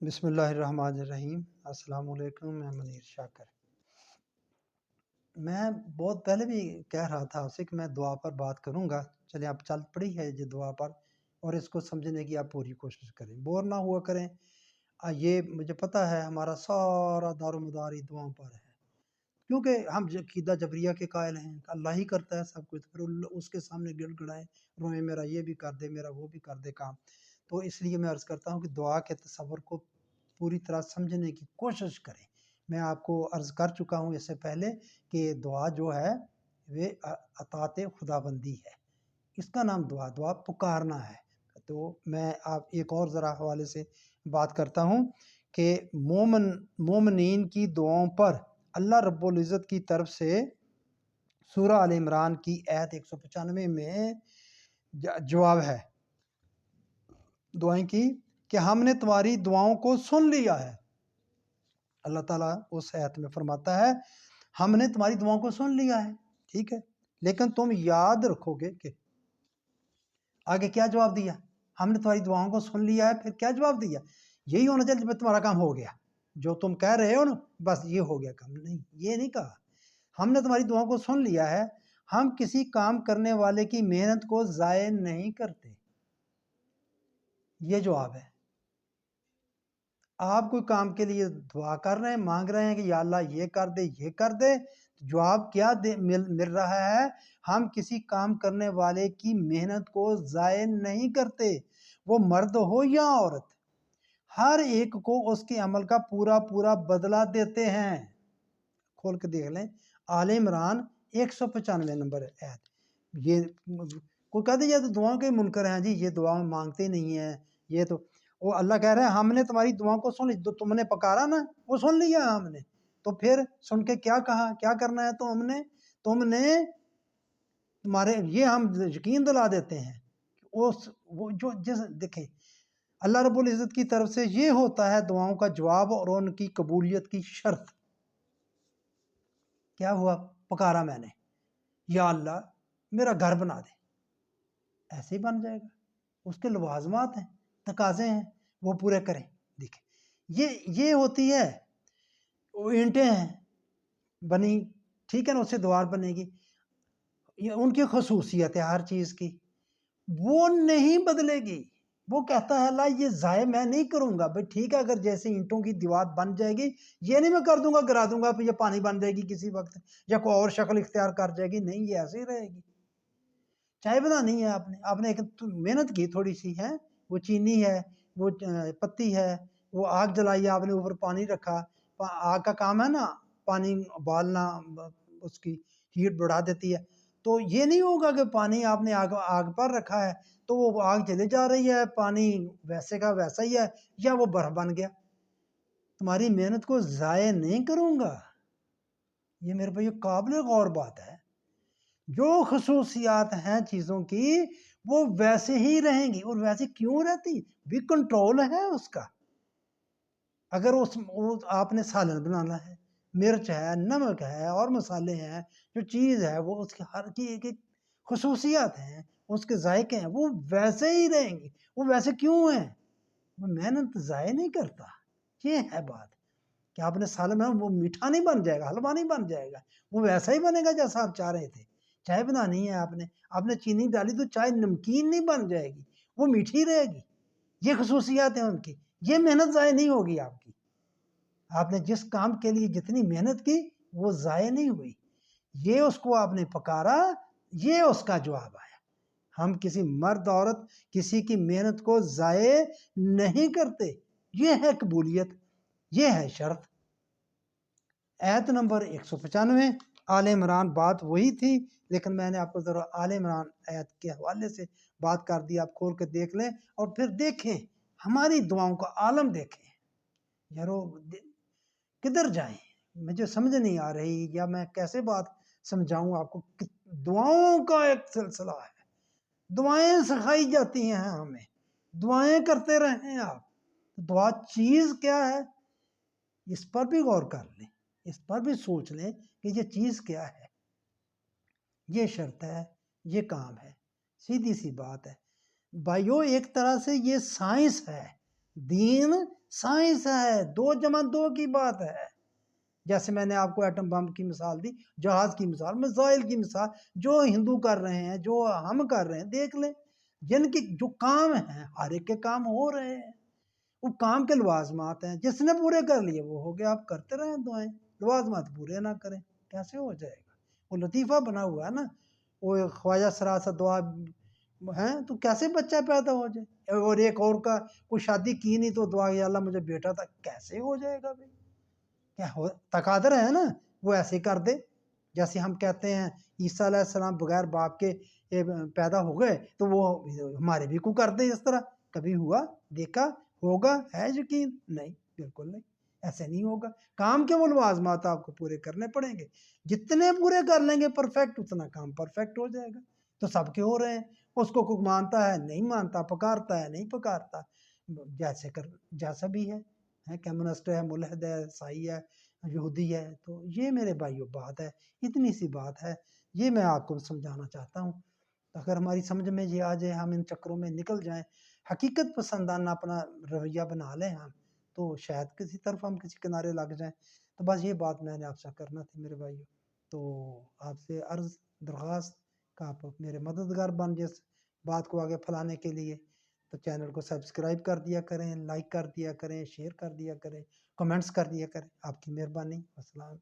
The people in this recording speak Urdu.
بسم اللہ الرحمن الرحیم۔ السلام علیکم، میں منیر شاکر۔ میں بہت پہلے بھی کہہ رہا تھا اسے کہ میں دعا پر بات کروں گا، چلیں آپ چل پڑی ہے یہ دعا پر، اور اس کو سمجھنے کی آپ پوری کوشش کریں، بور نہ ہوا کریں۔ یہ مجھے پتہ ہے ہمارا سارا دار و مدار ہی دعاؤں پر ہے، کیونکہ ہم عقیدہ جبریہ کے قائل ہیں، اللہ ہی کرتا ہے سب کچھ، پھر اس کے سامنے گڑ گڑائیں روئیں میرا یہ بھی کر دے، میرا وہ بھی کر دے کام۔ تو اس لیے میں عرض کرتا ہوں کہ دعا کے تصور کو پوری طرح سمجھنے کی کوشش کریں۔ میں آپ کو عرض کر چکا ہوں اس سے پہلے کہ دعا جو ہے وہ اطاعت خداوندی ہے، اس کا نام دعا پکارنا ہے۔ تو میں آپ ایک اور ذرا حوالے سے بات کرتا ہوں کہ مومنین کی دعاؤں پر اللہ رب العزت کی طرف سے سورہ آل عمران کی آیت 195 میں جواب ہے دعائیں کی کہ ہم نے تمہاری دعاؤں کو سن لیا ہے۔ اللہ تعالیٰ اس آیت میں فرماتا ہے ہم نے تمہاری دعاؤں کو سن لیا ہے، ٹھیک ہے، لیکن تم یاد رکھو گے کہ آگے کیا جواب دیا؟ ہم نے تمہاری دعاؤں کو سن لیا ہے، پھر کیا جواب دیا؟ یہی ہونا چاہیے جب تمہارا کام ہو گیا، جو تم کہہ رہے ہو نا بس یہ ہو گیا کام، نہیں، یہ نہیں کہا۔ ہم نے تمہاری دعاؤں کو سن لیا ہے، ہم کسی کام کرنے والے کی محنت کو ضائع نہیں کرتے، یہ جواب ہے۔ آپ کوئی کام کے لیے دعا کر رہے ہیں، مانگ رہے ہیں کہ یا اللہ یہ کر دے، یہ کر دے، جواب کیا مل رہا ہے؟ ہم کسی کام کرنے والے کی محنت کو ضائع نہیں کرتے، وہ مرد ہو یا عورت، ہر ایک کو اس کے عمل کا پورا پورا بدلہ دیتے ہیں۔ کھول کے دیکھ لیں آل عمران 195 نمبر آیت۔ یہ کوئی کہتے ہیں یہ تو دعاؤں کے منکر ہیں جی، یہ دعا مانگتے نہیں ہیں، یہ تو وہ اللہ کہہ رہے ہیں ہم نے تمہاری دعاؤں کو سن لی، تو تم نے پکارا نا وہ سن لیا ہم نے، تو پھر سن کے کیا کہا، کیا کرنا ہے؟ تو تم نے تمہارے یہ ہم یقین دلا دیتے ہیں وہ جو دیکھیں اللہ رب العزت کی طرف سے یہ ہوتا ہے دعاؤں کا جواب اور ان کی قبولیت کی شرط۔ کیا ہوا؟ پکارا میں نے یا اللہ میرا گھر بنا دے، ایسے ہی بن جائے گا، اس کے لوازمات ہیں، تقاضے ہیں، وہ پورے کریں۔ دیکھیں یہ ہوتی ہے، وہ اینٹیں ہیں بنی، ٹھیک ہے نا، اس سے دیوار بنے گی، یہ ان کی خصوصیت ہے ہر چیز کی، وہ نہیں بدلے گی۔ وہ کہتا ہے اللہ یہ ضائع میں نہیں کروں گا، بھائی ٹھیک ہے، اگر جیسے اینٹوں کی دیوار بن جائے گی، یہ نہیں میں کر دوں گا گرا دوں گا پھر یہ پانی بن جائے گی کسی وقت، یا کوئی اور شکل اختیار کر جائے گی، نہیں، یہ ایسے ہی رہے گی۔ چائے بنانی ہے آپ نے ایک محنت کی تھوڑی سی ہے، وہ چینی ہے، وہ پتی ہے، وہ آگ جلائی آپ نے، اوپر پانی رکھا، آگ کا کام ہے نا پانی ابالنا، اس کی ہیٹ بڑھا دیتی ہے، تو یہ نہیں ہوگا کہ پانی آپ نے آگ پر رکھا ہے تو وہ آگ چلے جا رہی ہے، پانی ویسے کا ویسا ہی ہے، یا وہ برف بن گیا۔ تمہاری محنت کو ضائع نہیں کروں گا، یہ میرے پاس یہ قابل غور بات ہے۔ جو خصوصیات ہیں چیزوں کی وہ ویسے ہی رہیں گی، اور ویسے کیوں رہتی؟ بھی کنٹرول ہے اس کا۔ اگر آپ نے سالن بنانا ہے، مرچ ہے، نمک ہے اور مسالے ہیں، جو چیز ہے وہ اس کی ہر کی ایک ایک خصوصیات ہیں، اس کے ذائقے ہیں، وہ ویسے ہی رہیں گی۔ وہ ویسے کیوں ہیں؟ وہ محنت ضائع نہیں کرتا، یہ ہے بات کہ آپ نے سالن بنانا، وہ میٹھا نہیں بن جائے گا، حلوہ نہیں بن جائے گا، وہ ویسا ہی بنے گا جیسا آپ چاہ رہے تھے۔ چائے بنانی ہے آپ نے چینی ڈالی تو چائے نمکین نہیں بن جائے گی، وہ میٹھی رہے گی، یہ خصوصیات ہیں ان کی، یہ محنت ضائع نہیں ہوگی آپ کی۔ آپ نے جس کام کے لیے جتنی محنت کی وہ ضائع نہیں ہوئی، یہ اس کو آپ نے پکارا، یہ اس کا جواب آیا۔ ہم کسی مرد عورت کسی کی محنت کو ضائع نہیں کرتے، یہ ہے قبولیت، یہ ہے شرط۔ آیت نمبر 195 آل عمران، بات وہی تھی لیکن میں نے آپ کو ذرا آل عمران آیت کے حوالے سے بات کر دی، آپ کھول کے دیکھ لیں اور پھر دیکھیں ہماری دعاؤں کا عالم دیکھیں۔ یارو کدھر جائیں؟ مجھے سمجھ نہیں آ رہی، یا میں کیسے بات سمجھاؤں آپ کو۔ دعاؤں کا ایک سلسلہ ہے، دعائیں سکھائی جاتی ہیں ہمیں، دعائیں کرتے رہیں آپ۔ دعا چیز کیا ہے اس پر بھی غور کر لیں، اس پر بھی سوچ لیں کہ یہ چیز کیا ہے، یہ شرط ہے، یہ کام ہے، سیدھی سی بات ہے بھائیو۔ ایک طرح سے یہ سائنس ہے، دین سائنس ہے، 2+2 کی بات ہے. جیسے میں نے آپ کو ایٹم بم کی مثال دی، جہاز کی مثال، میزائل کی مثال، جو ہندو کر رہے ہیں، جو ہم کر رہے ہیں، دیکھ لیں. جن کی جو کام ہیں، ہر ایک کے کام ہو رہے ہیں. وہ کام کے لوازمات ہیں، جس نے پورے کر لیے وہ ہو گیا. آپ کرتے رہیں دعائیں، لوازمات پورے نہ کریں، کیسے ہو جائے گا؟ وہ لطیفہ بنا ہوا ہے نا، وہ خواجہ سراسا دعا ہیں، تو کیسے بچہ پیدا ہو جائے؟ اور ایک اور کا کوئی شادی کی نہیں تو دعا یا اللہ مجھے بیٹا تھا، کیسے ہو جائے گا بھائی؟ کیا ہو تقادر ہے نا، وہ ایسے کر دے. جیسے ہم کہتے ہیں عیسیٰ علیہ السلام بغیر باپ کے پیدا ہو گئے، تو وہ ہمارے بھی کو کر دے اس طرح. کبھی ہوا، دیکھا، ہوگا، ہے یقین؟ نہیں، بالکل نہیں، ایسے نہیں ہوگا. کام کے وہ لوازمات آپ کو پورے کرنے پڑیں گے. جتنے پورے کر لیں گے پرفیکٹ، اتنا کام پرفیکٹ ہو جائے گا. تو سب کے ہو رہے ہیں. اس کو کوئی مانتا ہے نہیں مانتا، پکارتا ہے نہیں پکارتا، جیسا بھی ہے کمیونسٹ ہے، ملحد ہے، عیسائی ہے، یہودی ہے. تو یہ میرے بھائیوں بات ہے، اتنی سی بات ہے. یہ میں آپ کو سمجھانا چاہتا ہوں. اگر ہماری سمجھ میں یہ آ جائے، ہم ان چکروں میں نکل جائیں، حقیقت پسندانہ اپنا رویہ بنا لیں ہم، تو شاید کسی طرف ہم کسی کنارے لگ جائیں. تو بس یہ بات میں نے آپ سے کرنا تھی میرے بھائیوں. تو آپ سے عرض درخواست کہ آپ میرے مددگار بن جائے اس بات کو آگے پھیلانے کے لیے. تو چینل کو سبسکرائب کر دیا کریں، لائک کر دیا کریں، شیئر کر دیا کریں، کمنٹس کر دیا کریں. آپ کی مہربانی. السلام.